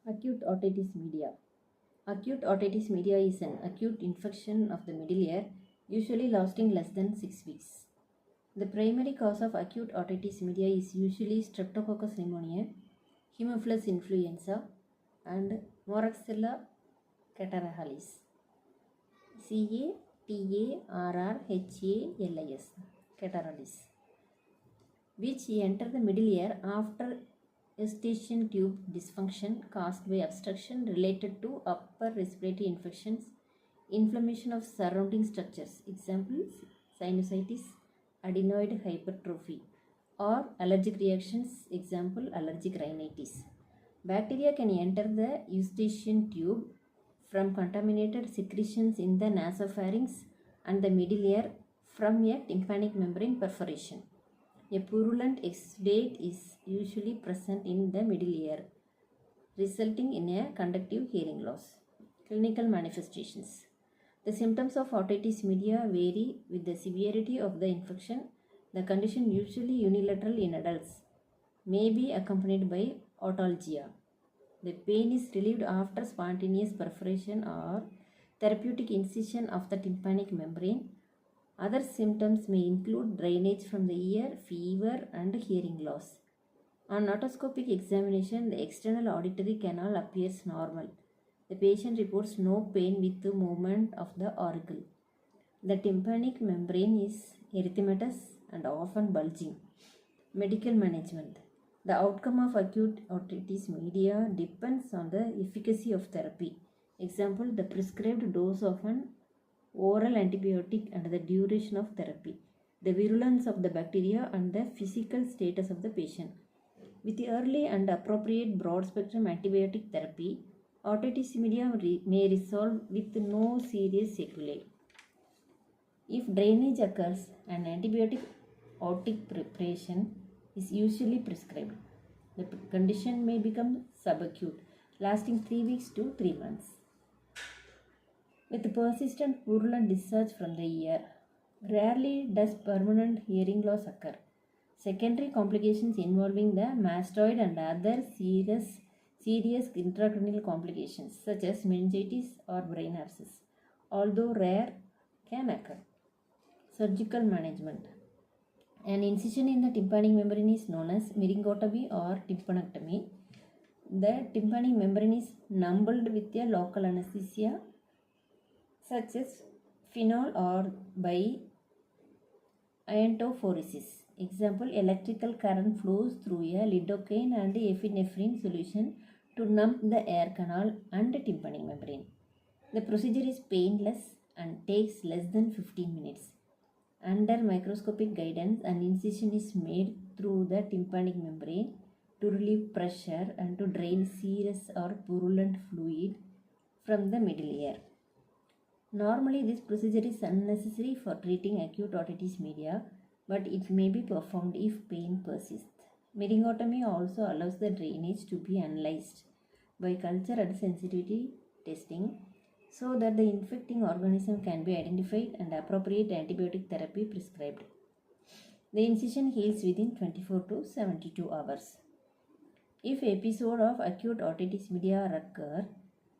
Acute otitis media. Acute otitis media is an acute infection of the middle ear, usually lasting less than 6 weeks. The primary cause of acute otitis media is usually Streptococcus pneumoniae, Haemophilus influenza, and Moraxella catarrhalis. Catarrhalis, catarrhalis, which enter the middle ear after eustachian tube dysfunction caused by obstruction related to upper respiratory infections, inflammation of surrounding structures, examples sinusitis, adenoid hypertrophy, or allergic reactions, example allergic rhinitis. Bacteria can enter the eustachian tube from contaminated secretions in the nasopharynx and the middle ear from a tympanic membrane perforation. A purulent exudate is usually present in the middle ear, resulting in a conductive hearing loss. Clinical manifestations. The symptoms of otitis media vary with the severity of the infection. The condition, usually unilateral in adults, may be accompanied by otalgia. The pain is relieved after spontaneous perforation or therapeutic incision of the tympanic membrane. Other symptoms may include drainage from the ear, fever, and hearing loss. On otoscopic examination, the external auditory canal appears normal. The patient reports no pain with the movement of the auricle. The tympanic membrane is erythematous and often bulging. Medical management. The outcome of acute otitis media depends on the efficacy of therapy. Example, the prescribed dose of an oral antibiotic and the duration of therapy, the virulence of the bacteria, and the physical status of the patient. With the early and appropriate broad-spectrum antibiotic therapy, otitis media may resolve with no serious sequelae. If drainage occurs, an antibiotic otic preparation is usually prescribed. The condition may become subacute, lasting 3 weeks to 3 months. With persistent purulent discharge from the ear, rarely does permanent hearing loss occur. Secondary complications involving the mastoid and other serious intracranial complications such as meningitis or brain abscess, although rare, can occur. Surgical management. An incision in the tympanic membrane is known as myringotomy or tympanectomy. The tympanic membrane is numbed with a local anesthesia such as phenol or by iontophoresis. Example, electrical current flows through a lidocaine and epinephrine solution to numb the air canal and tympanic membrane. The procedure is painless and takes less than 15 minutes. Under microscopic guidance, an incision is made through the tympanic membrane to relieve pressure and to drain serous or purulent fluid from the middle ear. Normally, this procedure is unnecessary for treating acute otitis media, but it may be performed if pain persists. Myringotomy also allows the drainage to be analyzed by culture and sensitivity testing so that the infecting organism can be identified and appropriate antibiotic therapy prescribed. The incision heals within 24 to 72 hours. If episode of acute otitis media occur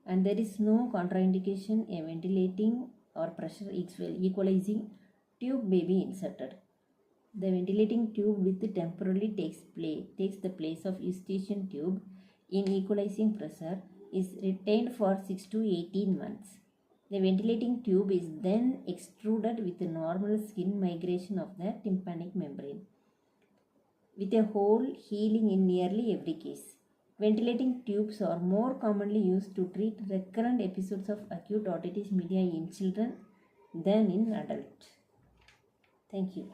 and there is no contraindication, a ventilating or pressure equalizing tube may be inserted. The ventilating tube with temporarily takes the place of eustachian tube in equalizing pressure is retained for 6 to 18 months. The ventilating tube is then extruded with the normal skin migration of the tympanic membrane, with a hole healing in nearly every case. Ventilating tubes are more commonly used to treat recurrent episodes of acute otitis media in children than in adults. Thank you.